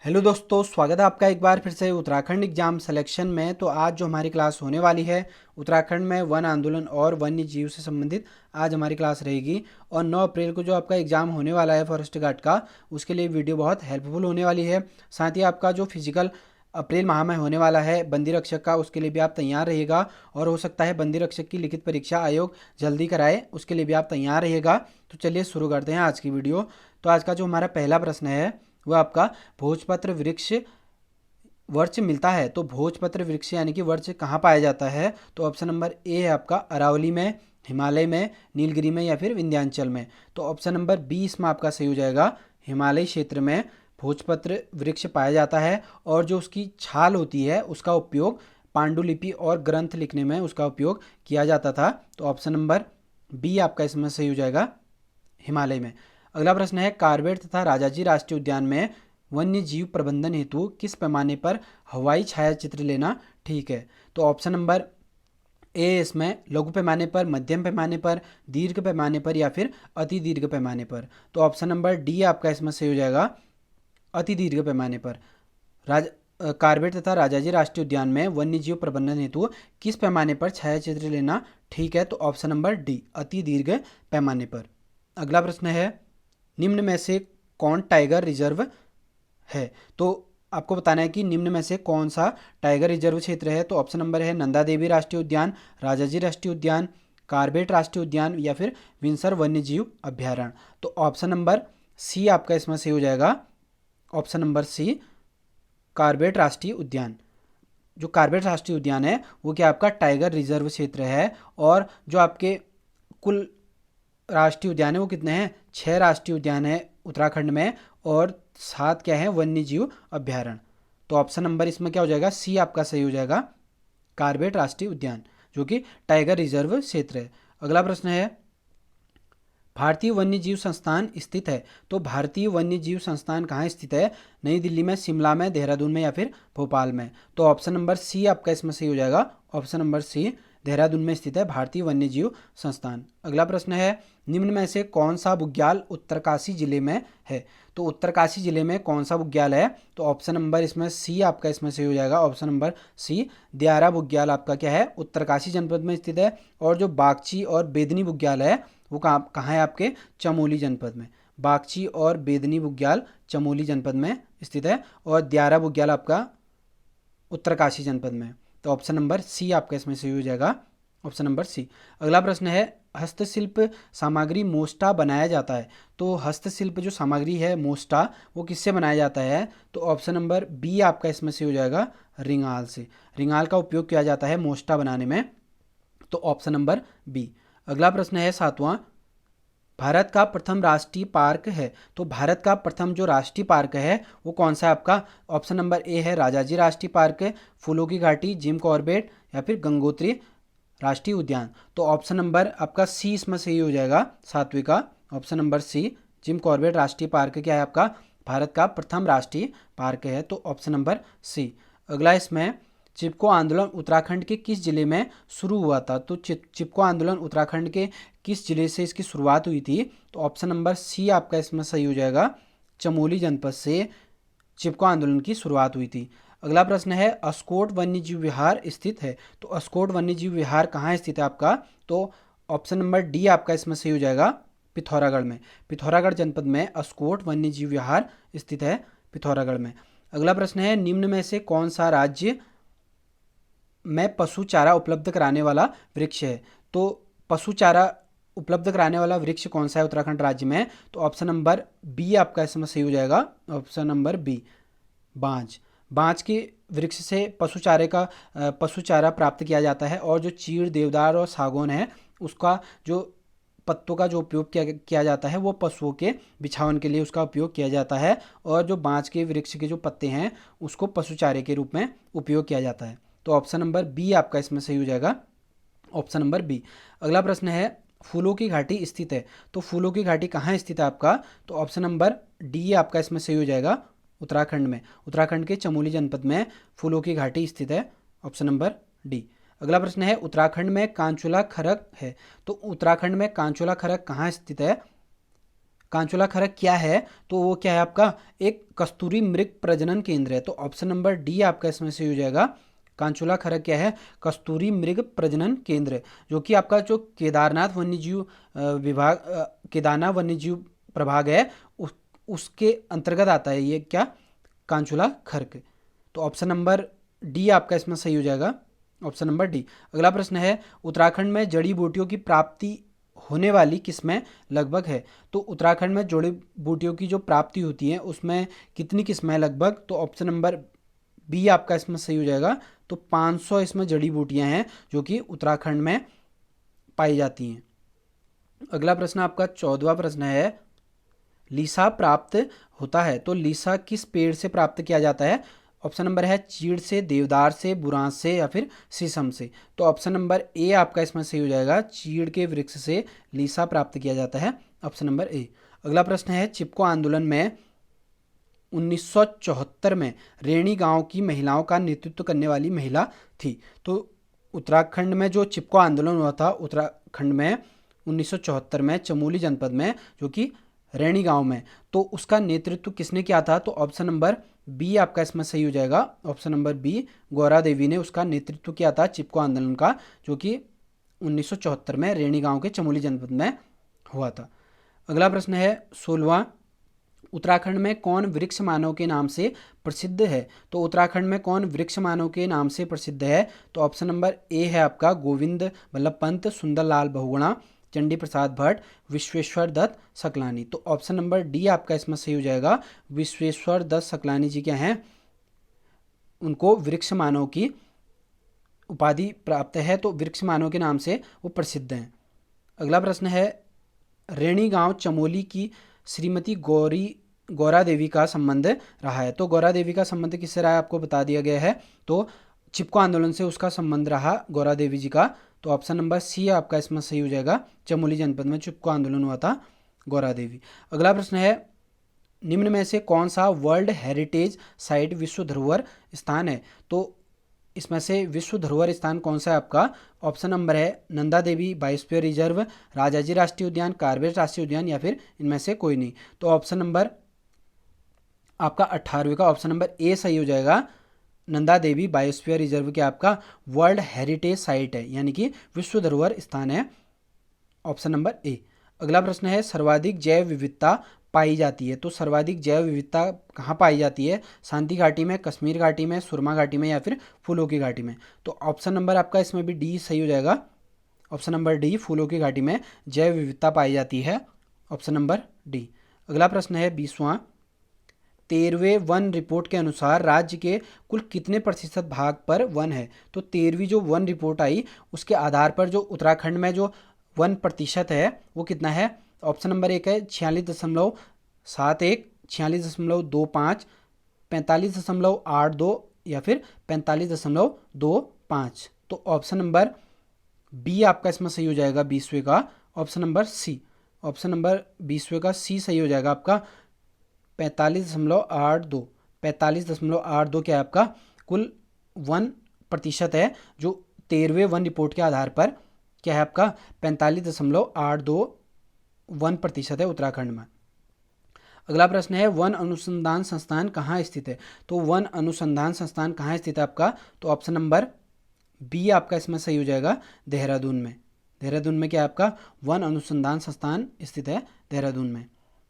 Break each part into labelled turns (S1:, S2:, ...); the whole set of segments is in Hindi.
S1: हेलो दोस्तों, स्वागत है आपका एक बार फिर से उत्तराखंड एग्जाम सिलेक्शन में। तो आज जो हमारी क्लास होने वाली है उत्तराखंड में वन आंदोलन और वन्य जीव से संबंधित आज हमारी क्लास रहेगी। और 9 अप्रैल को जो आपका एग्ज़ाम होने वाला है फॉरेस्ट गार्ड का, उसके लिए वीडियो बहुत हेल्पफुल होने वाली है। साथ ही आपका जो फिजिकल अप्रैल माह में होने वाला है बंदी रक्षक का, उसके लिए भी आप तैयार रहिएगा। और हो सकता है बंदी रक्षक की लिखित परीक्षा आयोग जल्दी कराए, उसके लिए भी आप तैयार रहिएगा। तो चलिए शुरू करते हैं आज की वीडियो। तो आज का जो हमारा पहला प्रश्न है वो आपका भोजपत्र वृक्ष वर्ष मिलता है। तो भोजपत्र वृक्ष यानी कि वर्ष कहाँ पाया जाता है? तो ऑप्शन नंबर ए है आपका अरावली में, हिमालय में, नीलगिरी में या फिर विंध्याचल में। तो ऑप्शन नंबर बी इसमें आपका सही हो जाएगा। हिमालय क्षेत्र में भोजपत्र वृक्ष पाया जाता है और जो उसकी छाल होती है उसका उपयोग पांडुलिपि और ग्रंथ लिखने में उसका उपयोग किया जाता था। तो ऑप्शन नंबर बी आपका इसमें सही हो जाएगा, हिमालय में। अगला प्रश्न है कार्बेट तथा राजाजी राष्ट्रीय उद्यान में वन्य जीव प्रबंधन हेतु किस पैमाने पर हवाई छायाचित्र लेना ठीक है? तो ऑप्शन नंबर ए इसमें लघु पैमाने पर, मध्यम पैमाने पर, दीर्घ पैमाने पर या फिर अति दीर्घ पैमाने पर। तो ऑप्शन नंबर डी आपका इसमें सही हो जाएगा, अति दीर्घ पैमाने पर। कार्बेट तथा राजाजी राष्ट्रीय उद्यान में वन्य जीव प्रबंधन हेतु किस पैमाने पर छायाचित्र लेना ठीक है? तो ऑप्शन नंबर डी, अति दीर्घ पैमाने पर। अगला प्रश्न है निम्न में से कौन टाइगर रिजर्व है? तो आपको बताना है कि निम्न में से कौन सा टाइगर रिजर्व क्षेत्र है। तो ऑप्शन नंबर है नंदा देवी राष्ट्रीय उद्यान, राजाजी राष्ट्रीय उद्यान, कार्बेट राष्ट्रीय उद्यान या फिर विंसर वन्य जीव अभ्यारण्य। तो ऑप्शन नंबर सी आपका इसमें सही हो जाएगा, ऑप्शन नंबर सी, कार्बेट राष्ट्रीय उद्यान। जो कार्बेट राष्ट्रीय उद्यान है वो क्या आपका टाइगर रिजर्व क्षेत्र है। और जो आपके कुल राष्ट्रीय उद्यान है वो कितने हैं? 6 राष्ट्रीय उद्यान है उत्तराखंड में और 7 क्या है वन्य जीव अभ्यारण्य। तो ऑप्शन नंबर इसमें क्या हो जाएगा, सी आपका सही हो जाएगा, कार्बेट राष्ट्रीय उद्यान जो कि टाइगर रिजर्व क्षेत्र है। अगला प्रश्न है भारतीय वन्य जीव संस्थान स्थित है। तो भारतीय वन्य जीव संस्थान कहाँ स्थित है? नई दिल्ली में, शिमला में, देहरादून में या फिर भोपाल में। तो ऑप्शन नंबर सी आपका इसमें सही हो जाएगा, ऑप्शन नंबर सी, देहरादून में स्थित है भारतीय वन्य जीव संस्थान। अगला प्रश्न है निम्न में से कौन सा बुग्याल उत्तरकाशी जिले में है? तो उत्तरकाशी जिले में कौन सा बुग्याल है? तो ऑप्शन नंबर इसमें सी आपका इसमें सही हो जाएगा, ऑप्शन नंबर सी, दियारा बुग्याल आपका क्या है उत्तरकाशी जनपद में स्थित है। और जो बागची और बेदनी बुग्याल है वो कहाँ कहाँ है आपके? चमोली जनपद में। बागची और बेदनी बुग्याल चमोली जनपद में स्थित है और दियारा बुग्याल आपका उत्तरकाशी जनपद में। तो ऑप्शन नंबर सी आपका इसमें सही हो जाएगा, ऑप्शन नंबर सी। अगला प्रश्न है हस्तशिल्प सामग्री मोस्टा बनाया जाता है। तो हस्तशिल्प जो सामग्री है मोस्टा वो किससे बनाया जाता है? तो ऑप्शन नंबर बी आपका इसमें सही हो जाएगा, रिंगाल से। रिंगाल का उपयोग किया जाता है मोस्टा बनाने में। तो ऑप्शन नंबर बी। अगला प्रश्न है 7वां, भारत का प्रथम राष्ट्रीय पार्क है। तो भारत का प्रथम जो राष्ट्रीय पार्क है वो कौन सा है आपका? ऑप्शन नंबर ए है राजाजी राष्ट्रीय पार्क, फूलों की घाटी, जिम कॉर्बेट या फिर गंगोत्री राष्ट्रीय उद्यान। तो ऑप्शन नंबर आपका सी इसमें सही हो जाएगा, 7वें का, option number c, Jim Corbett राष्ट्रीय पार्क क्या है आपका? भारत का प्रथम राष्ट्रीय पार्क है। तो ऑप्शन नंबर सी। अगला इसमें चिपको आंदोलन उत्तराखंड के किस जिले में शुरू हुआ था? तो चिपको आंदोलन उत्तराखंड के किस जिले से इसकी शुरुआत हुई थी? तो ऑप्शन नंबर सी आपका इसमें सही हो जाएगा, चमोली जनपद से चिपको आंदोलन की शुरुआत हुई थी। अगला प्रश्न है अस्कोट वन्य जीव विहार स्थित है। तो अस्कोट वन्य जीव विहार कहाँ स्थित है आपका? तो ऑप्शन नंबर डी आपका इसमें सही हो जाएगा, पिथौरागढ़ में। पिथौरागढ़ जनपद में अस्कोट वन्य जीव विहार स्थित है, पिथौरागढ़ में। अगला प्रश्न है निम्न में से कौन सा राज्य में पशु चारा उपलब्ध कराने वाला वृक्ष है? तो पशु चारा उपलब्ध कराने वाला वृक्ष कौन सा है उत्तराखंड राज्य में? तो ऑप्शन नंबर बी आपका इसमें सही हो जाएगा, ऑप्शन नंबर बी, बांज। बांज के वृक्ष से पशु चारा प्राप्त किया जाता है। और जो चीड़, देवदार और सागौन है उसका जो पत्तों का जो उपयोग किया जाता है वो पशुओं के बिछावन के लिए उसका उपयोग किया जाता है। और जो बांज के वृक्ष के जो पत्ते हैं उसको पशु चारे के रूप में उपयोग किया जाता है। तो ऑप्शन नंबर बी आपका इसमें सही हो जाएगा, ऑप्शन नंबर बी। अगला प्रश्न है फूलों की घाटी स्थित है। तो फूलों की घाटी कहाँ स्थित है आपका? तो ऑप्शन नंबर डी आपका इसमें सही हो जाएगा, उत्तराखंड में। उत्तराखंड के चमोली जनपद में फूलों की घाटी स्थित है, ऑप्शन नंबर डी। अगला प्रश्न है उत्तराखंड में कांचुला खरक है। तो उत्तराखंड में कांचुला खरक कहाँ स्थित है? कांचुला खरक क्या है, तो वो क्या है आपका एक कस्तूरी मृग प्रजनन केंद्र है। तो ऑप्शन नंबर डी आपका इसमें सही हो जाएगा। कांचुला खरक क्या है, कस्तूरी मृग प्रजनन केंद्र, जो कि आपका जो केदारनाथ वन्यजीव विभाग केदारनाथ वन्यजीव प्रभाग है उसके अंतर्गत आता है ये क्या, कांचुला खरक। तो ऑप्शन नंबर डी आपका इसमें सही हो जाएगा, ऑप्शन नंबर डी। अगला प्रश्न है, उत्तराखंड में जड़ी बूटियों की प्राप्ति होने वाली किस्में लगभग है। तो उत्तराखंड में जड़ी बूटियों की जो प्राप्ति होती है उसमें कितनी किस्में लगभग, तो ऑप्शन नंबर बी आपका इसमें सही हो जाएगा। तो 500 इसमें जड़ी बूटियां हैं जो कि उत्तराखंड में पाई जाती हैं। अगला प्रश्न आपका 14वां प्रश्न है, लीसा प्राप्त होता है। तो लीसा किस पेड़ से प्राप्त किया जाता है, ऑप्शन नंबर है चीड़ से, देवदार से, बुरांस से या फिर शीशम से। तो ऑप्शन नंबर ए आपका इसमें सही हो जाएगा, चीड़ के वृक्ष से लीसा प्राप्त किया जाता है, ऑप्शन नंबर ए। अगला प्रश्न है, चिपको आंदोलन में 1974 में रेणी गांव की महिलाओं का नेतृत्व करने वाली महिला थी। तो उत्तराखंड में जो चिपको आंदोलन हुआ था उत्तराखंड में 1974 में चमोली जनपद में, जो कि रेणी गांव में, तो उसका नेतृत्व किसने किया था, तो ऑप्शन नंबर बी आपका इसमें सही हो जाएगा, option number B, Gaura Devi ने उसका नेतृत्व किया था चिपको आंदोलन का, जो कि 1974 में रेणी गांव के चमोली जनपद में हुआ था। अगला प्रश्न है 16वां, उत्तराखंड में कौन वृक्ष मानव के नाम से प्रसिद्ध है। तो उत्तराखंड में कौन वृक्ष मानव के नाम से प्रसिद्ध है, तो ऑप्शन नंबर ए है आपका गोविंद बल्लभ पंत, सुंदरलाल बहुगुणा, चंडी प्रसाद भट्ट, विश्वेश्वर दत्त सकलानी। तो ऑप्शन नंबर डी आपका इसमें सही हो जाएगा, विश्वेश्वर दत्त सकलानी जी क्या हैं, उनको वृक्ष मानव की उपाधि प्राप्त है, तो वृक्ष मानव के नाम से वो प्रसिद्ध हैं। अगला प्रश्न है, रेणी गांव चमोली की श्रीमती गौरा देवी का संबंध रहा है। तो गौरा देवी का संबंध किससे रहा है आपको बता दिया गया है, तो चिपको आंदोलन से उसका संबंध रहा गौरा देवी जी का। तो ऑप्शन नंबर सी आपका इसमें सही हो जाएगा, चमोली जनपद में चिपको आंदोलन हुआ था गौरा देवी। अगला प्रश्न है, निम्न में से कौन सा वर्ल्ड हेरिटेज साइट विश्व धरोहर स्थान है। तो इसमें से विश्व धरोहर स्थान कौन सा है आपका, ऑप्शन नंबर है नंदा देवी बायोस्फीयर रिजर्व, राजाजी राष्ट्रीय उद्यान, कार्बेट राष्ट्रीय उद्यान या फिर इनमें से कोई नहीं। तो ऑप्शन नंबर आपका 18वें का ऑप्शन नंबर ए सही हो जाएगा, नंदा देवी बायोस्फीयर रिजर्व के आपका वर्ल्ड हेरिटेज साइट है, यानी कि विश्व धरोहर स्थान है, ऑप्शन नंबर ए। अगला प्रश्न है, सर्वाधिक जैव विविधता पाई जाती है। तो सर्वाधिक जैव विविधता कहाँ पाई जाती है, शांति घाटी में, कश्मीर घाटी में, सुरमा घाटी में या फिर फूलों की घाटी में। तो ऑप्शन नंबर आपका इसमें भी डी सही हो जाएगा, ऑप्शन नंबर डी, फूलों की घाटी में जैव विविधता पाई जाती है, ऑप्शन नंबर डी। अगला प्रश्न है 20वां, 13वें वन रिपोर्ट के अनुसार राज्य के कुल कितने प्रतिशत भाग पर वन है। तो 13वीं जो वन रिपोर्ट आई उसके आधार पर जो उत्तराखंड में जो 1% है वो कितना है, ऑप्शन नंबर एक है 46.71, 46.25, 45.82 या फिर 45.25। तो ऑप्शन नंबर बी आपका इसमें सही हो जाएगा 20वें का, option number C, option number 20वें का सी सही हो जाएगा आपका, 45.82, 45.82 क्या है आपका कुल 1% है, जो 13वें वन रिपोर्ट के आधार पर क्या है आपका 45.82 1% है उत्तराखंड में। अगला प्रश्न है, वन अनुसंधान संस्थान कहाँ स्थित है। तो वन अनुसंधान संस्थान कहाँ स्थित है आपका, तो ऑप्शन नंबर बी आपका इसमें सही हो जाएगा, देहरादून में। देहरादून में क्या है आपका वन अनुसंधान संस्थान स्थित है, देहरादून में।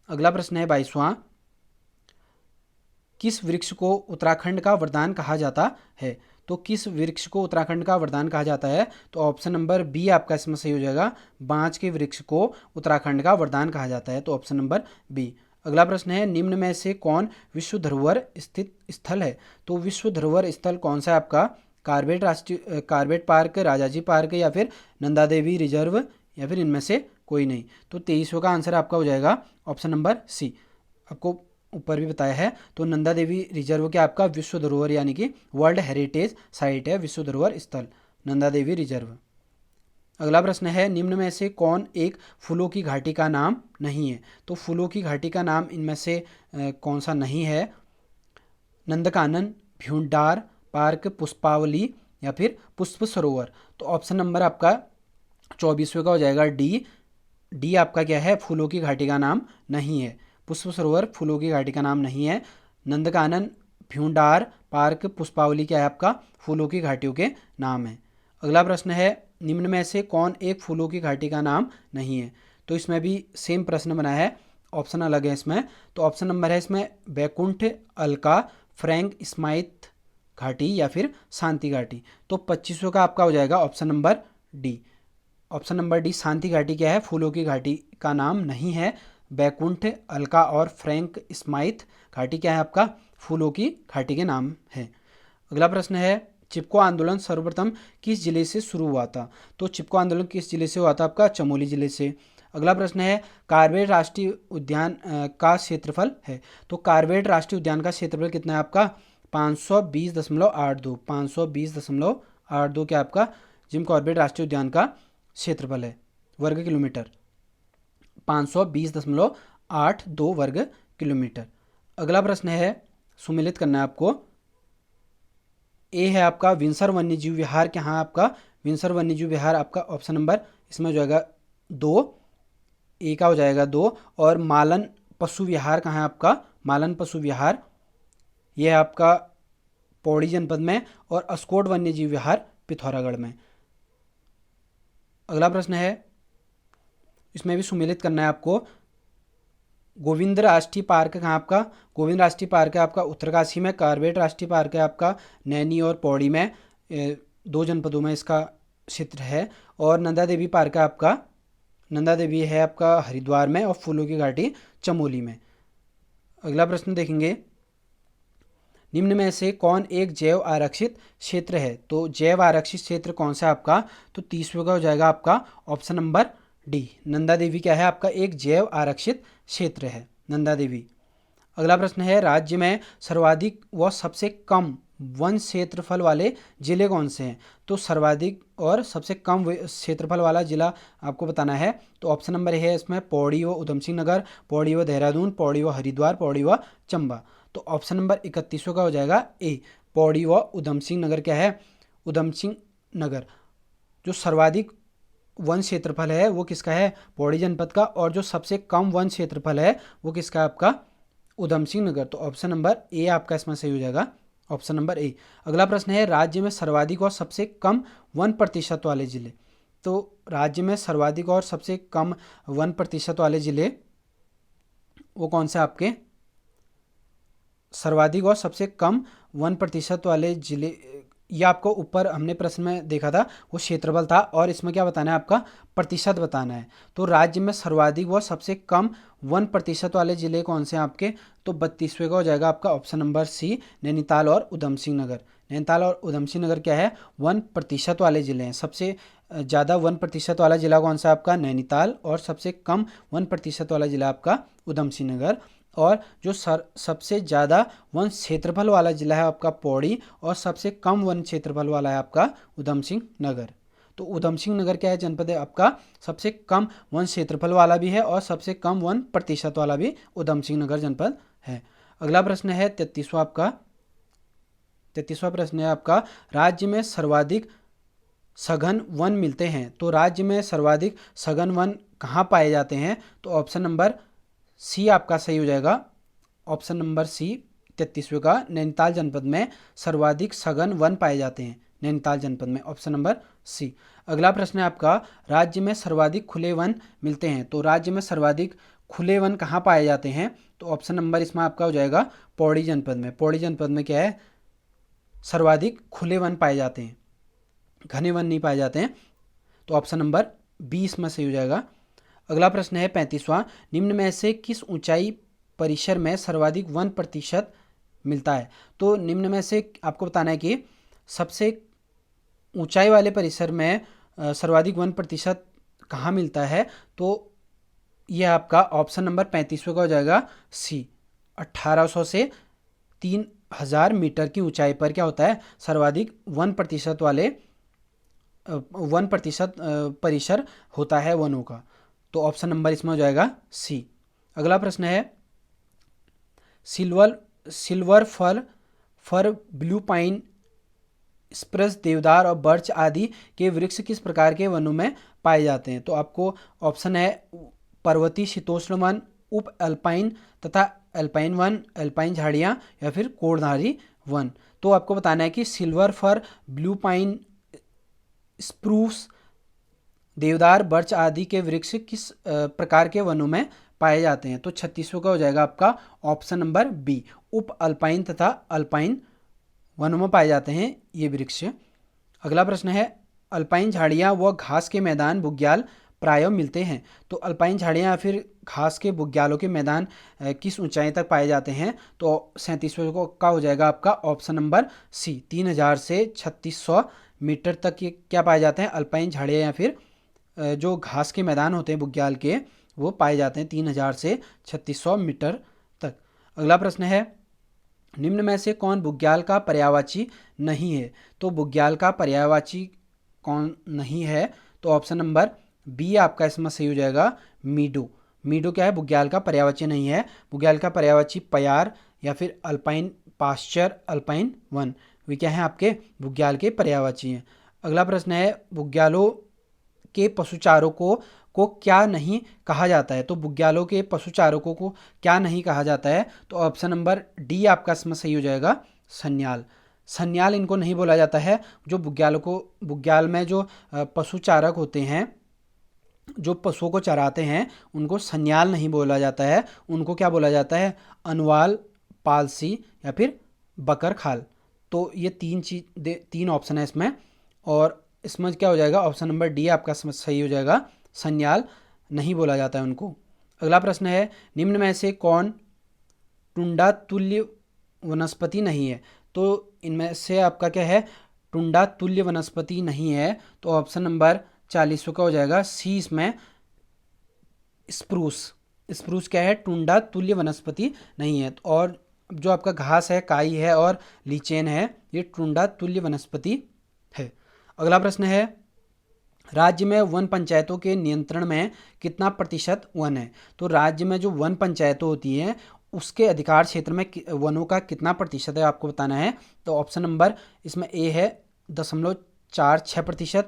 S1: अगला प्रश्न है 22वां, किस वृक्ष को उत्तराखंड का वरदान कहा जाता है। तो किस वृक्ष को उत्तराखंड का वरदान कहा जाता है, तो ऑप्शन नंबर बी आपका इसमें सही हो जाएगा, बांज के वृक्ष को उत्तराखंड का वरदान कहा जाता है, तो ऑप्शन नंबर बी। अगला प्रश्न है, निम्न में से कौन विश्व धरोहर स्थित स्थल है। तो विश्व धरोहर स्थल कौन सा है आपका, कार्बेट पार्क, राजाजी पार्क या फिर नंदा देवी रिजर्व या फिर इनमें से कोई नहीं। तो 23वें का आंसर आपका हो जाएगा ऑप्शन नंबर सी, आपको ऊपर भी बताया है। तो नंदा देवी रिजर्व क्या आपका विश्व धरोहर यानी कि वर्ल्ड हेरिटेज साइट है, विश्व धरोहर स्थल नंदा देवी रिजर्व। अगला प्रश्न है, निम्न में से कौन एक फूलों की घाटी का नाम नहीं है। तो फूलों की घाटी का नाम इनमें से कौन सा नहीं है, नंदकानन, भ्यूंडार पार्क, पुष्पावली या फिर पुष्प सरोवर। तो ऑप्शन नंबर आपका 24वें का हो जाएगा डी, डी आपका क्या है, फूलों की घाटी का नाम नहीं है। पुष्प सरोवर फूलों की घाटी का नाम नहीं है। नंदकानन भ्यूंडार पार्क पुष्पावली क्या है आपका, फूलों की घाटियों के नाम है। अगला प्रश्न है, निम्न में से कौन एक फूलों की घाटी का नाम नहीं है। तो इसमें भी सेम प्रश्न बना है, ऑप्शन अलग है इसमें। तो ऑप्शन नंबर है इसमें बैकुंठ, अलका, फ्रैंक स्माइथ घाटी या फिर शांति घाटी। तो 2500 का आपका हो जाएगा option number D. Option number D Shanti Ghati क्या है, फूलों की घाटी का नाम नहीं है। बैकुंठ, अलका और फ्रैंक स्माइथ घाटी क्या है आपका, फूलों की घाटी के नाम है। अगला प्रश्न है, चिपको आंदोलन सर्वप्रथम किस जिले से शुरू हुआ था। तो चिपको आंदोलन किस जिले से हुआ था आपका, चमोली जिले से। अगला प्रश्न है, कार्बेट राष्ट्रीय उद्यान का क्षेत्रफल है। तो कार्बेट राष्ट्रीय उद्यान का क्षेत्रफल कितना है आपका, 520.82। 520.82 क्या आपका जिम कॉर्बेट राष्ट्रीय उद्यान का क्षेत्रफल है, वर्ग किलोमीटर, 520.82 वर्ग किलोमीटर। अगला प्रश्न है, सुमेलित करना है आपको। ए है आपका विंसर वन्यजीव विहार, कहाँ है आपका, विंसर वन्यजीव विहार आपका ऑप्शन नंबर इसमें हो जाएगा 2, ए का हो जाएगा 2। और मालन पशु विहार कहाँ है आपका, मालन पशु विहार यह है आपका पौड़ी जनपद में। और अस्कोट वन्यजीव विहार पिथौरागढ़ में। अगला प्रश्न है, इसमें भी सुमेलित करना है आपको। गोविंद राष्ट्रीय पार्क कहाँ आपका, गोविंद राष्ट्रीय पार्क है आपका उत्तरकाशी में। कार्बेट राष्ट्रीय पार्क है आपका नैनी और पौड़ी में, 2 जनपदों में इसका क्षेत्र है। और नंदा देवी पार्क है आपका, नंदा देवी है आपका हरिद्वार में। और फूलों की घाटी चमोली में। अगला प्रश्न देखेंगे, निम्न में से कौन एक जैव आरक्षित क्षेत्र है। तो जैव आरक्षित क्षेत्र कौन सा आपका, तो 30वें का हो जाएगा आपका option number D. Nanda Devi क्या है आपका एक जैव आरक्षित क्षेत्र है, नंदा देवी। अगला प्रश्न है, राज्य में सर्वाधिक व सबसे कम वन क्षेत्रफल वाले जिले कौन से हैं। तो सर्वाधिक और सबसे कम क्षेत्रफल वाला जिला आपको बताना है। तो ऑप्शन नंबर है इसमें पौड़ी व उधम सिंह नगर, पौड़ी व देहरादून, पौड़ी व हरिद्वार, पौड़ी व चंबा। तो ऑप्शन नंबर 31 का हो जाएगा ए, पौड़ी व उधम सिंह नगर क्या है, उधम सिंह नगर। जो सर्वाधिक वन क्षेत्रफल है वो किसका है, पौड़ी जनपद का। और जो सबसे कम वन क्षेत्रफल है वो किसका आपका, उधम सिंह नगर। तो ऑप्शन नंबर ए आपका इसमें सही हो जाएगा, ऑप्शन नंबर ए। अगला प्रश्न है, राज्य में सर्वाधिक और सबसे कम 1% वाले जिले। तो राज्य में सर्वाधिक और सबसे कम 1% वाले जिले वो कौन से आपके, सर्वाधिक और सबसे कम 1% वाले जिले, ये आपको ऊपर हमने प्रश्न में देखा था वो क्षेत्रफल था। और इसमें क्या बताना है आपका, प्रतिशत बताना है। तो राज्य में सर्वाधिक व सबसे कम 1% वाले जिले कौन से हैं आपके, तो 32वें का हो जाएगा आपका ऑप्शन नंबर सी, नैनीताल और उधम सिंह नगर। नैनीताल और उधम सिंह नगर क्या है, 1% वाले जिले हैं। सबसे ज़्यादा 1% वाला जिला कौन सा आपका, नैनीताल। और सबसे कम 1% वाला जिला आपका उधम सिंह नगर। और जो सबसे ज़्यादा वन क्षेत्रफल वाला जिला है आपका पौड़ी। और सबसे कम वन क्षेत्रफल वाला है आपका उधम सिंह नगर। तो उधम सिंह नगर क्या है, जनपद है आपका सबसे कम वन क्षेत्रफल वाला भी है और सबसे कम 1% वाला भी उधम सिंह नगर जनपद है। अगला प्रश्न है 33वां आपका, 33वां प्रश्न है आपका, राज्य में सर्वाधिक सघन वन मिलते हैं। तो राज्य में सर्वाधिक सघन वन कहाँ पाए जाते हैं। तो ऑप्शन नंबर सी आपका सही हो जाएगा, ऑप्शन नंबर सी 33वें का, नैनीताल जनपद में सर्वाधिक सघन वन पाए जाते हैं, नैनीताल जनपद में, ऑप्शन नंबर सी। अगला प्रश्न है आपका, राज्य में सर्वाधिक खुले वन मिलते हैं। तो राज्य में सर्वाधिक खुले वन कहाँ पाए जाते हैं। तो ऑप्शन नंबर इसमें आपका हो जाएगा पौड़ी जनपद में। पौड़ी जनपद में क्या है, सर्वाधिक खुले वन पाए जाते हैं, घने वन नहीं पाए जाते हैं। तो ऑप्शन नंबर 20 में सही हो जाएगा। अगला प्रश्न है 35वां, निम्न में से किस ऊंचाई परिसर में सर्वाधिक 1% मिलता है। तो निम्न में से आपको बताना है कि सबसे ऊंचाई वाले परिसर में सर्वाधिक 1% कहाँ मिलता है। तो यह आपका ऑप्शन नंबर 35वें का हो जाएगा सी, 1800 से 3000 मीटर की ऊंचाई पर क्या होता है, सर्वाधिक 1% वाले 1% परिसर होता है वनों का। तो ऑप्शन नंबर इसमें हो जाएगा सी। अगला प्रश्न है, सिल्वर फर ब्लू पाइन, स्प्रेस, देवदार और बर्च आदि के वृक्ष किस प्रकार के वनों में पाए जाते हैं। तो आपको ऑप्शन है पर्वतीय शीतोष्ण वन, उप अल्पाइन तथा अल्पाइन वन, अल्पाइन झाड़ियाँ या फिर कोड़धारी वन। तो आपको बताना है कि silver fir, blue pine, spruce, देवदार, बर्च आदि के वृक्ष किस प्रकार के वनों में पाए जाते हैं। तो 36वां का हो जाएगा आपका ऑप्शन नंबर बी, उप अल्पाइन तथा अल्पाइन वनों में पाए जाते हैं ये वृक्ष। अगला प्रश्न है अल्पाइन झाड़ियाँ व घास के मैदान बुग्याल प्रायः मिलते हैं। तो अल्पाइन झाड़ियाँ या फिर घास के बुग्यालों के मैदान किस ऊंचाई तक पाए जाते हैं। तो 37वां का हो जाएगा आपका ऑप्शन नंबर सी, 3000 से 3600 मीटर तक ये क्या पाए जाते हैं, अल्पाइन झाड़ियाँ या फिर जो घास के मैदान होते हैं बुग्याल के वो पाए जाते हैं 3000 से 3600 मीटर तक। अगला प्रश्न है निम्न में से कौन बुग्याल का पर्यायवाची नहीं है। तो बुग्याल का पर्यायवाची कौन नहीं है। तो ऑप्शन नंबर बी आपका इसमें सही हो जाएगा, मीडो। मीडो क्या है, बुग्याल का पर्यायवाची नहीं है। बुग्याल का पर्यायवाची प्यार या फिर अल्पाइन पास्चर, अल्पाइन वन, वे क्या है आपके बुग्याल के पर्यायवाची हैं। अगला प्रश्न है बुग्यालों के पशुचारकों को क्या नहीं कहा जाता है। तो बुग्यालों के पशुचारकों को क्या नहीं कहा जाता है। तो ऑप्शन नंबर डी आपका इसमें सही हो जाएगा, सन्याल। सन्याल इनको नहीं बोला जाता है। जो बुग्याल में जो पशुचारक होते हैं, जो पशुओं को चराते हैं, उनको सन्याल नहीं बोला जाता है। उनको क्या बोला जाता है, अनवाल, पालसी या फिर बकरखाल। तो ये तीन ऑप्शन है इसमें, और इसमें क्या हो जाएगा ऑप्शन नंबर डी आपका सही हो जाएगा, सन्याल नहीं बोला जाता है उनको। अगला प्रश्न है निम्न में से कौन टुंडा तुल्य वनस्पति नहीं है। तो इनमें से आपका क्या है, टुंडा तुल्य वनस्पति नहीं है। तो ऑप्शन नंबर 40 का हो जाएगा सी, इसमें स्प्रूस। स्प्रूस क्या है, टुंडा तुल्य वनस्पति नहीं है। और जो आपका घास है, काई है और लीचेन है, ये टुंडा तुल्य वनस्पति है। अगला प्रश्न है राज्य में वन पंचायतों के नियंत्रण में कितना प्रतिशत वन है। तो राज्य में जो वन पंचायतें होती हैं उसके अधिकार क्षेत्र में वनों का कितना प्रतिशत है आपको बताना है। तो ऑप्शन नंबर इसमें ए है 0.46%,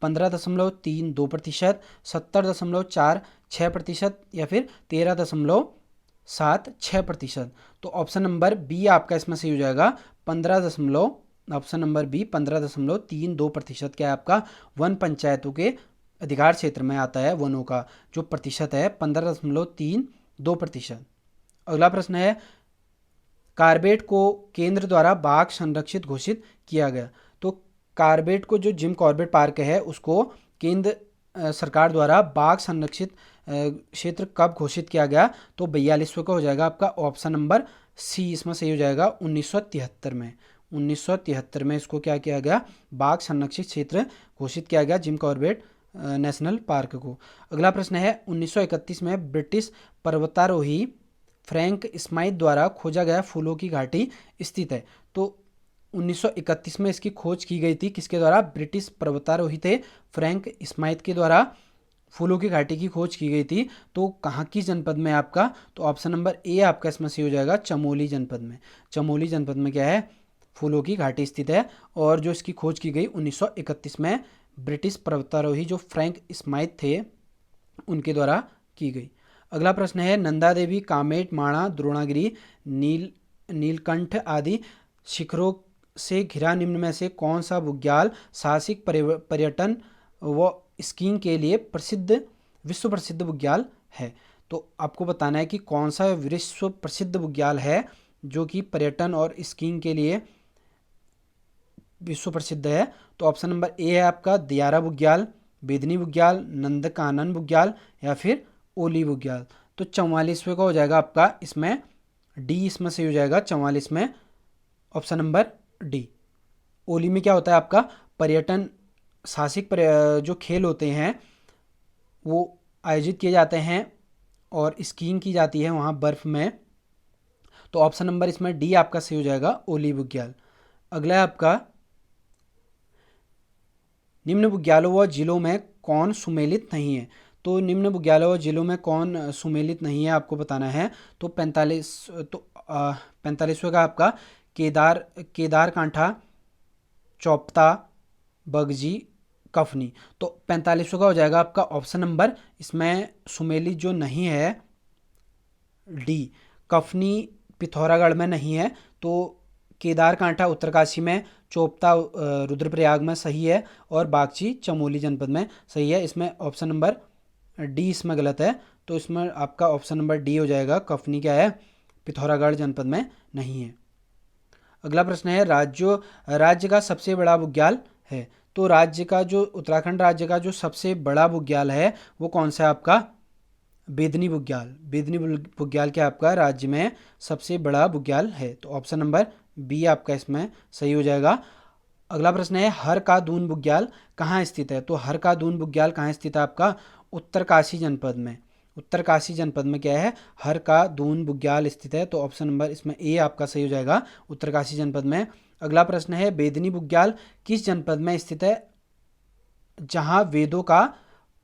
S1: 15.32%, 70.46% या फिर 13.76%। तो ऑप्शन नंबर बी आपका इसमें सही हो जाएगा, 15.32% क्या है आपका वन पंचायतों के अधिकार क्षेत्र में आता है। वनों का जो प्रतिशत है 15.32%। अगला प्रश्न है कार्बेट को केंद्र द्वारा बाघ संरक्षित घोषित किया गया। तो कार्बेट को, जो जिम कॉर्बेट पार्क है, उसको केंद्र सरकार द्वारा बाघ संरक्षित क्षेत्र कब घोषित किया गया। तो 42वां का हो जाएगा आपका ऑप्शन नंबर सी, इसमें सही हो जाएगा 1973 में। 1973 में इसको क्या किया गया, बाघ संरक्षित क्षेत्र घोषित किया गया जिम कॉर्बेट नेशनल पार्क को। अगला प्रश्न है 1931 में ब्रिटिश पर्वतारोही फ्रैंक स्माइथ द्वारा खोजा गया फूलों की घाटी स्थित है। तो 1931 में इसकी खोज की गई थी, किसके द्वारा, ब्रिटिश पर्वतारोही थे फ्रैंक स्माइथ के द्वारा फूलों की घाटी की खोज की गई थी। तो कहाँ की जनपद में आपका, तो ऑप्शन नंबर ए आपका इसमें सही हो जाएगा, चमोली जनपद में। चमोली जनपद में क्या है, फूलों की घाटी स्थित है। और जो इसकी खोज की गई 1931 में ब्रिटिश पर्वतारोही जो फ्रैंक स्माइथ थे उनके द्वारा की गई। अगला प्रश्न है नंदा देवी, कामेट, माणा, द्रोणागिरी, नीलकंठ आदि शिखरों से घिरा निम्न में से कौन सा बुग्याल साहसिक पर्यटन व स्कीइंग के लिए विश्व प्रसिद्ध बुग्याल है। तो आपको बताना है कि कौन सा विश्व प्रसिद्ध बुग्याल है जो कि पर्यटन और स्कीइंग के लिए विश्व प्रसिद्ध है। तो ऑप्शन नंबर ए है आपका दियारा बुग्याल, बेदनी बुग्याल, नंदकानन बुग्याल या फिर ओली बुग्याल। तो 44वें का हो जाएगा आपका इसमें डी, इसमें सही हो जाएगा 44 में ऑप्शन नंबर डी। ओली में क्या होता है आपका पर्यटन, साहसिक जो खेल होते हैं वो आयोजित किए जाते हैं और स्कीइंग की जाती है वहाँ बर्फ में। तो ऑप्शन नंबर इसमें डी आपका सही हो जाएगा, ओली बुग्याल। अगला है आपका निम्न बुग्यालों व जिलों में कौन सुमेलित नहीं है। तो निम्न बुग्यालों व जिलों में कौन सुमेलित नहीं है आपको बताना है। तो 45वें का आपका केदार कांठा, चौपता, बगजी, कफनी। तो 45वां का हो जाएगा आपका ऑप्शन नंबर इसमें सुमेली जो नहीं है डी, कफनी पिथौरागढ़ में नहीं है। तो केदारकांठा उत्तरकाशी में, चोपता रुद्रप्रयाग में सही है, और बागची चमोली जनपद में सही है। इसमें ऑप्शन नंबर डी इसमें गलत है। तो इसमें आपका ऑप्शन नंबर डी हो जाएगा, कफनी क्या है, पिथौरागढ़ जनपद में नहीं है। अगला प्रश्न है राज्य का सबसे बड़ा बुग्याल है। तो राज्य का जो उत्तराखंड राज्य का जो सबसे बड़ा बुग्याल है वो कौन सा है आपका, बेदनी बुग्याल। बेदनी बुग्याल क्या आपका राज्य में सबसे बड़ा बुग्याल है। तो ऑप्शन नंबर बी आपका इसमें सही हो जाएगा। अगला प्रश्न है हर का दून बुग्याल कहाँ स्थित है। तो हर का दून बुग्याल कहाँ स्थित है आपका, उत्तरकाशी जनपद में। उत्तरकाशी जनपद में क्या है, हर का दून बुग्याल स्थित है। तो ऑप्शन नंबर इसमें ए आपका सही हो जाएगा, उत्तरकाशी जनपद में। अगला प्रश्न है बेदनी बुग्याल किस जनपद में स्थित है जहां वेदों का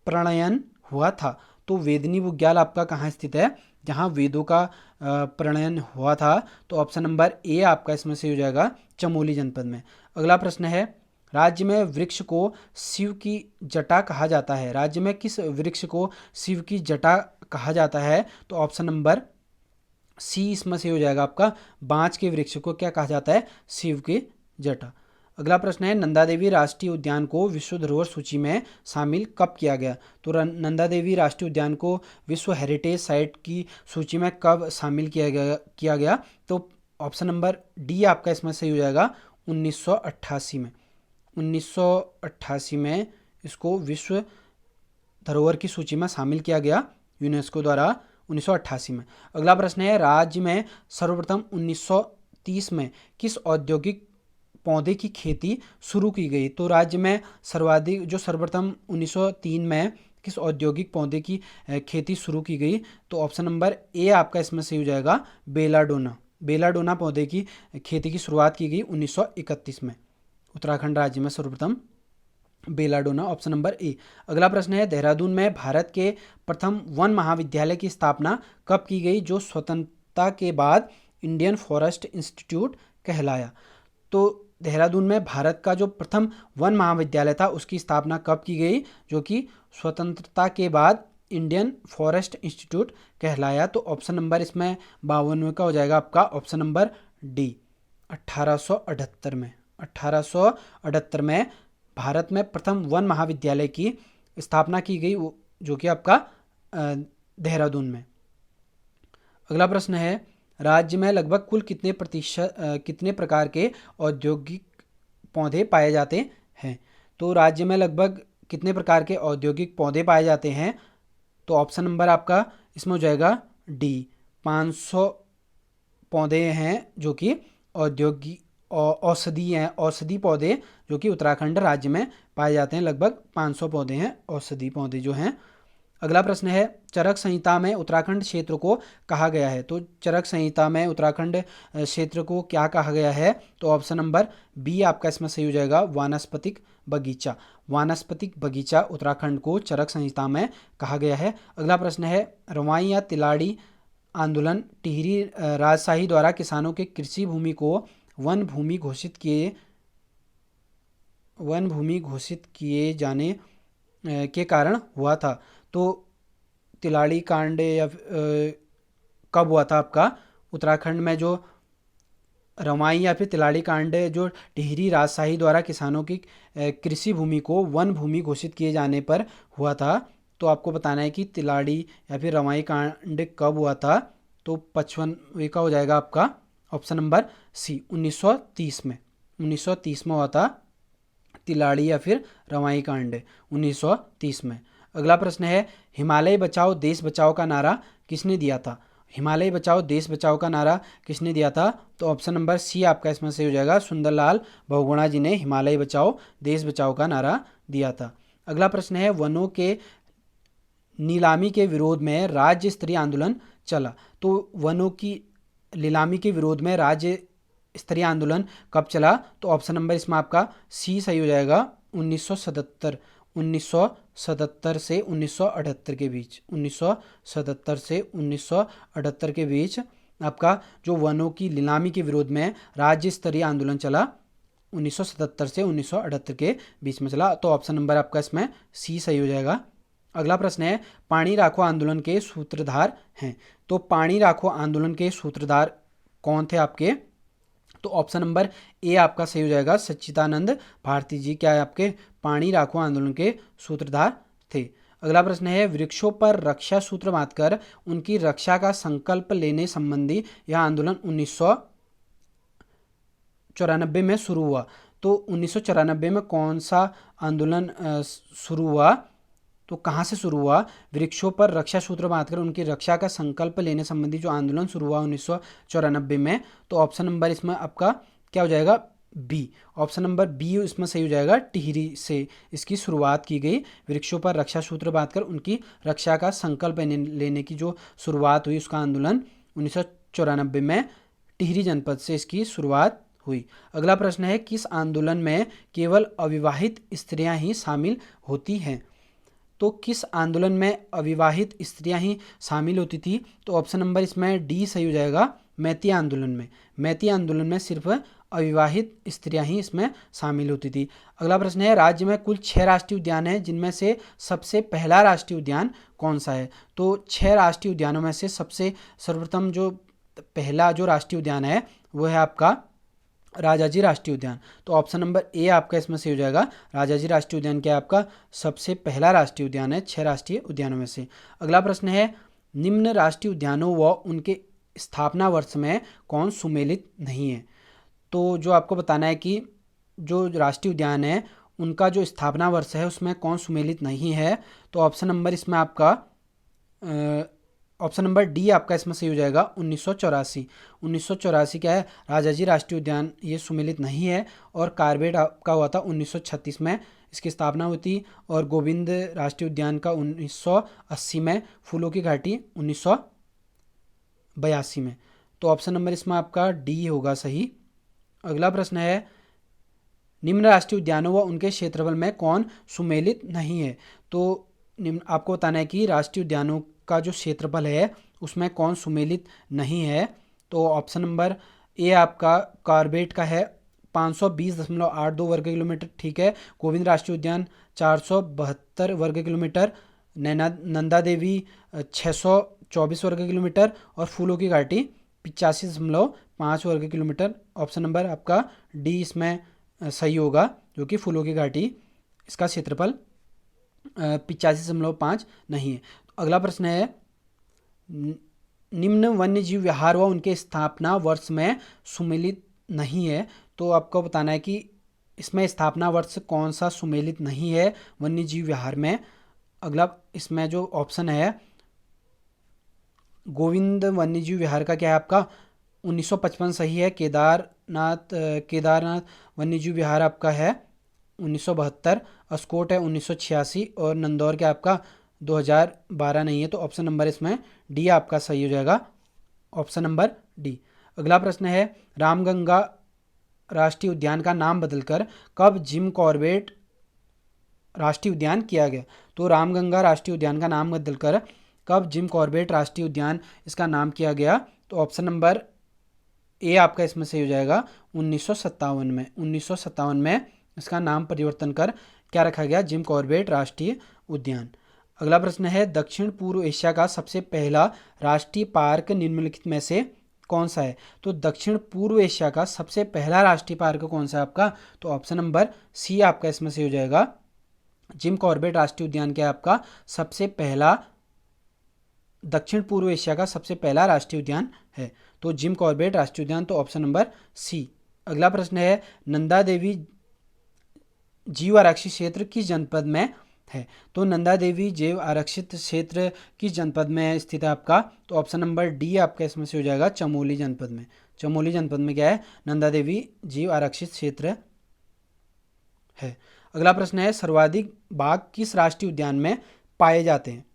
S1: प्रणयन हुआ था। तो वेदनी बुग्याल आपका कहाँ स्थित है, जहां वेदों का प्रणयन हुआ था। तो ऑप्शन नंबर ए आपका इसमें सही हो जाएगा, चमोली जनपद में। अगला प्रश्न है राज्य में वृक्ष को शिव की जटा कहा जाता है। राज्य में किस वृक्ष को शिव की जटा कहा जाता है। तो ऑप्शन नंबर सी इसमें सही हो जाएगा आपका, बांज के वृक्ष को क्या कहा जाता है, शिव की जटा। अगला प्रश्न है नंदा देवी राष्ट्रीय उद्यान को विश्व धरोहर सूची में शामिल कब किया गया। तो नंदा देवी राष्ट्रीय उद्यान को विश्व हेरिटेज साइट की सूची में कब शामिल किया गया। तो ऑप्शन नंबर डी आपका इसमें सही हो जाएगा, 1988 में। 1988 में इसको विश्व धरोहर की सूची में शामिल किया गया यूनेस्को द्वारा, 1988 में। अगला प्रश्न है राज्य में सर्वप्रथम 1930 में किस औद्योगिक पौधे की खेती शुरू की गई। तो राज्य में सर्वप्रथम 1903 में किस औद्योगिक पौधे की खेती शुरू की गई। तो ऑप्शन नंबर ए आपका इसमें सही हो जाएगा, बेलाडोना। बेलाडोना पौधे की खेती की शुरुआत की गई 1931 में। उत्तराखंड राज्य में सर्वप्रथम बेलाडोना, ऑप्शन नंबर ए। अगला प्रश्न है देहरादून में भारत के प्रथम वन महाविद्यालय की स्थापना कब की गई जो स्वतंत्रता के बाद इंडियन फॉरेस्ट इंस्टीट्यूट कहलाया। तो देहरादून में भारत का जो प्रथम वन महाविद्यालय था उसकी स्थापना कब की गई, जो कि स्वतंत्रता के बाद इंडियन फॉरेस्ट इंस्टीट्यूट कहलाया। तो ऑप्शन नंबर इसमें 52 का हो जाएगा आपका, ऑप्शन नंबर डी, 1878 में। 1878 में भारत में प्रथम वन महाविद्यालय की स्थापना की गई, जो कि आपका देहरादून में। अगला प्रश्न है राज्य में लगभग कुल कितने प्रकार के औद्योगिक पौधे पाए जाते हैं। तो राज्य में लगभग कितने प्रकार के औद्योगिक पौधे पाए जाते हैं। तो ऑप्शन नंबर आपका इसमें हो जाएगा डी, 500 पौधे हैं जो कि औषधि पौधे जो कि उत्तराखंड राज्य में पाए जाते हैं। लगभग 500 पौधे हैं औषधि पौधे जो हैं। अगला प्रश्न है चरक संहिता में उत्तराखंड क्षेत्र को कहा गया है। तो चरक संहिता में उत्तराखंड क्षेत्र को क्या कहा गया है। तो ऑप्शन नंबर बी आपका इसमें सही हो जाएगा, वानस्पतिक बगीचा। वानस्पतिक बगीचा उत्तराखंड को चरक संहिता में कहा गया है। अगला प्रश्न है रवाई या तिलाड़ी आंदोलन टिहरी राजशाही द्वारा किसानों के कृषि भूमि को वन भूमि घोषित किए जाने के कारण हुआ था। तो तिलाड़ी कांड या कब हुआ था आपका, उत्तराखंड में जो रवाई या फिर तिलाड़ी कांड जो टिहरी राजशाही द्वारा किसानों की कृषि भूमि को वन भूमि घोषित किए जाने पर हुआ था। तो आपको बताना है कि तिलाड़ी या फिर रवाई कांड कब हुआ था। तो 55 का हो जाएगा आपका, ऑप्शन नंबर सी, 1930 में। 1930 में हुआ था तिलाड़ी या फिर रवाई कांड, 1930 में। अगला प्रश्न है हिमालय बचाओ देश बचाओ का नारा किसने दिया था। हिमालय बचाओ देश बचाओ का नारा किसने दिया था। तो ऑप्शन नंबर सी आपका इसमें सही हो जाएगा, सुंदरलाल बहुगुणा जी ने हिमालय बचाओ देश बचाओ का नारा दिया था। अगला प्रश्न है वनों के नीलामी के विरोध में राज्य स्तरीय आंदोलन चला। तो वनों की नीलामी के विरोध में राज्य स्तरीय आंदोलन कब चला। तो ऑप्शन नंबर इसमें आपका सी सही हो जाएगा, 1977 से 1978 के बीच। 1977 से 1978 के बीच आपका जो वनों की नीलामी के विरोध में राज्य स्तरीय आंदोलन चला, 1977 से 1978 के बीच में चला। तो ऑप्शन नंबर आपका इसमें सी सही हो जाएगा। अगला प्रश्न है, पानी राखो आंदोलन के सूत्रधार हैं। तो पानी राखो आंदोलन के सूत्रधार कौन थे आपके? तो ऑप्शन नंबर ए आपका सही हो जाएगा, सच्चिदानंद भारती जी क्या है आपके पानी राखो आंदोलन के सूत्रधार थे। अगला प्रश्न है, वृक्षों पर रक्षा सूत्र बांधकर उनकी रक्षा का संकल्प लेने संबंधी यह आंदोलन 1994 में शुरू हुआ। तो 1994 में कौन सा आंदोलन शुरू हुआ? तो कहाँ से शुरू हुआ? वृक्षों पर रक्षा सूत्र बांधकर उनकी रक्षा का संकल्प लेने संबंधी जो आंदोलन शुरू हुआ 1994 में। तो ऑप्शन नंबर इसमें आपका क्या हो जाएगा? बी। ऑप्शन नंबर बी इसमें सही हो जाएगा, टिहरी से इसकी शुरुआत की गई। वृक्षों पर रक्षा सूत्र बांधकर उनकी रक्षा का संकल्प लेने की जो शुरुआत हुई उसका आंदोलन 1994 में टिहरी जनपद से इसकी शुरुआत हुई। अगला प्रश्न है, किस आंदोलन में केवल अविवाहित स्त्रियां ही शामिल होती हैं? तो किस आंदोलन में अविवाहित स्त्रियां ही शामिल होती थी? तो ऑप्शन नंबर इसमें डी सही हो जाएगा, मैती आंदोलन में। मैती आंदोलन में सिर्फ अविवाहित स्त्रियां ही इसमें शामिल होती थी। अगला प्रश्न है, राज्य में कुल 6 राष्ट्रीय उद्यान हैं, जिनमें से सबसे पहला राष्ट्रीय उद्यान कौन सा है? तो 6 राष्ट्रीय उद्यानों में से सबसे सर्वप्रथम जो पहला जो राष्ट्रीय उद्यान है वो है आपका राजाजी राष्ट्रीय उद्यान। तो ऑप्शन नंबर ए आपका इसमें से हो जाएगा, राजाजी राष्ट्रीय उद्यान क्या है आपका सबसे पहला राष्ट्रीय उद्यान है 6 राष्ट्रीय उद्यानों में से। अगला प्रश्न है, निम्न राष्ट्रीय उद्यानों व उनके स्थापना वर्ष में कौन सुमेलित नहीं है? तो जो आपको बताना है कि जो राष्ट्रीय उद्यान है उनका जो स्थापना वर्ष है उसमें कौन सुमेलित नहीं है। तो ऑप्शन नंबर इसमें आपका ऑप्शन नंबर डी आपका इसमें सही हो जाएगा, 1984। 1984 क्या है, राजाजी राष्ट्रीय उद्यान ये सुमेलित नहीं है। और कार्बेट का हुआ था 1936 में इसकी स्थापना हुई थी। और गोविंद राष्ट्रीय उद्यान का 1980 में, फूलों की घाटी 1982 में। तो ऑप्शन नंबर इसमें आपका डी होगा सही। अगला प्रश्न है, निम्न राष्ट्रीय उद्यानों व उनके क्षेत्रफल में कौन सुमेलित नहीं है? तो आपको बताना है कि राष्ट्रीय उद्यानों का जो क्षेत्रफल है उसमें कौन सुमेलित नहीं है। तो ऑप्शन नंबर ए आपका कार्बेट का है 520.82 वर्ग किलोमीटर, ठीक है। गोविंद राष्ट्रीय उद्यान 472 वर्ग किलोमीटर, नंदा देवी 624 वर्ग किलोमीटर और फूलों की घाटी 85.5 वर्ग किलोमीटर। ऑप्शन नंबर आपका डी इसमें सही होगा, जो कि फूलों की घाटी इसका क्षेत्रफल 85.5 नहीं है। अगला प्रश्न है, निम्न वन्य जीव विहार व उनके स्थापना वर्ष में सुमेलित नहीं है। तो आपको बताना है कि इसमें स्थापना वर्ष कौन सा सुमेलित नहीं है वन्य जीव विहार में। अगला इसमें जो ऑप्शन है गोविंद वन्य जीव विहार का क्या है आपका 1955 सही है। केदारनाथ वन्य जीव विहार आपका है 1972, अस्कोट है 1986 और नंदौर क्या आपका 2012 नहीं है। तो ऑप्शन नंबर इसमें डी आपका सही हो जाएगा, ऑप्शन नंबर डी। अगला प्रश्न है, रामगंगा राष्ट्रीय उद्यान का नाम बदलकर कब जिम कॉर्बेट राष्ट्रीय उद्यान किया गया? तो रामगंगा राष्ट्रीय उद्यान का नाम बदलकर कब जिम कॉर्बेट राष्ट्रीय उद्यान इसका नाम किया गया? तो ऑप्शन नंबर ए आपका इसमें सही हो जाएगा, 1957 में। 1957 में इसका नाम परिवर्तन कर क्या रखा गया, जिम कॉर्बेट राष्ट्रीय उद्यान। अगला प्रश्न है, दक्षिण पूर्व एशिया का सबसे पहला राष्ट्रीय पार्क निम्नलिखित में से कौन सा है? तो दक्षिण पूर्व एशिया का सबसे पहला राष्ट्रीय पार्क कौन सा है आपका? तो ऑप्शन नंबर सी आपका इसमें से हो जाएगा, जिम कॉर्बेट राष्ट्रीय उद्यान क्या आपका सबसे पहला दक्षिण पूर्व एशिया का सबसे पहला राष्ट्रीय उद्यान है। तो जिम कॉर्बेट राष्ट्रीय उद्यान, तो ऑप्शन नंबर सी। अगला प्रश्न है, नंदा देवी जीव आरक्षित क्षेत्र किस जनपद में है? तो नंदा देवी जैव आरक्षित क्षेत्र किस जनपद में स्थित है आपका? तो ऑप्शन नंबर डी आपका इसमें से हो जाएगा, चमोली जनपद में। चमोली जनपद में क्या है, नंदा देवी जीव आरक्षित क्षेत्र है। अगला प्रश्न है, सर्वाधिक बाघ किस राष्ट्रीय उद्यान में पाए जाते हैं?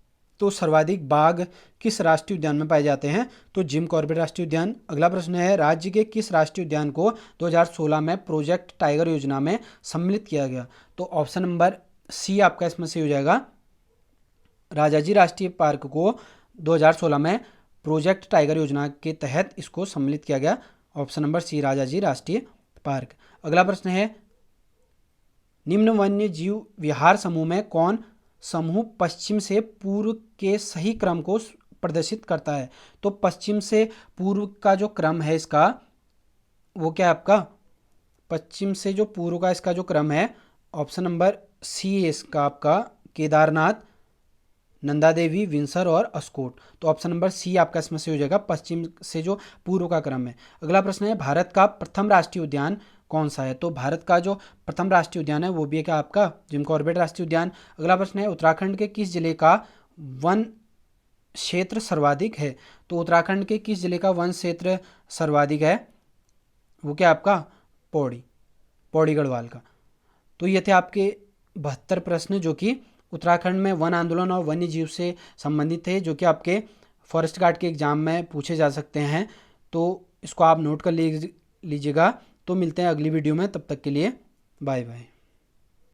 S1: तो सर्वाधिक बाघ किस राष्ट्रीय उद्यान में पाए जाते हैं? तो जिम कॉर्बेट राष्ट्रीय उद्यान। अगला प्रश्न है, राज्य के किस राष्ट्रीय उद्यान को 2016 में प्रोजेक्ट टाइगर योजना में सम्मिलित किया गया? तो ऑप्शन नंबर सी आपका इसमें से हो जाएगा, राजाजी राष्ट्रीय पार्क को 2016 में प्रोजेक्ट टाइगर योजना के तहत इसको सम्मिलित किया गया। ऑप्शन नंबर सी राजाजी राष्ट्रीय पार्क। अगला प्रश्न है, निम्न वन्य जीव विहार समूह में कौन समूह पश्चिम से पूर्व के सही क्रम को प्रदर्शित करता है? तो पश्चिम से पूर्व का जो क्रम है इसका, वो क्या है आपका, पश्चिम से जो पूर्व का इसका जो क्रम है, ऑप्शन नंबर सी है इसका आपका, केदारनाथ, नंदा देवी, विंसर और अस्कोट। तो ऑप्शन नंबर सी आपका इसमें से हो जाएगा, पश्चिम से जो पूर्व का क्रम है। अगला प्रश्न है, भारत का प्रथम राष्ट्रीय उद्यान कौन सा है? तो भारत का जो प्रथम राष्ट्रीय उद्यान है वो भी है क्या आपका, जिम कॉर्बेट राष्ट्रीय उद्यान। अगला प्रश्न है, उत्तराखंड के किस जिले का वन क्षेत्र सर्वाधिक है? तो उत्तराखंड के किस जिले का वन क्षेत्र सर्वाधिक है? वो क्या आपका, पौड़ी गढ़वाल का। तो ये थे आपके 72 प्रश्न जो कि उत्तराखंड में वन आंदोलन और वन्य जीव से संबंधित थे, जो कि आपके फॉरेस्ट गार्ड के एग्जाम में पूछे जा सकते हैं। तो इसको आप नोट कर लीजिएगा। तो मिलते हैं अगली वीडियो में, तब तक के लिए बाय बाय।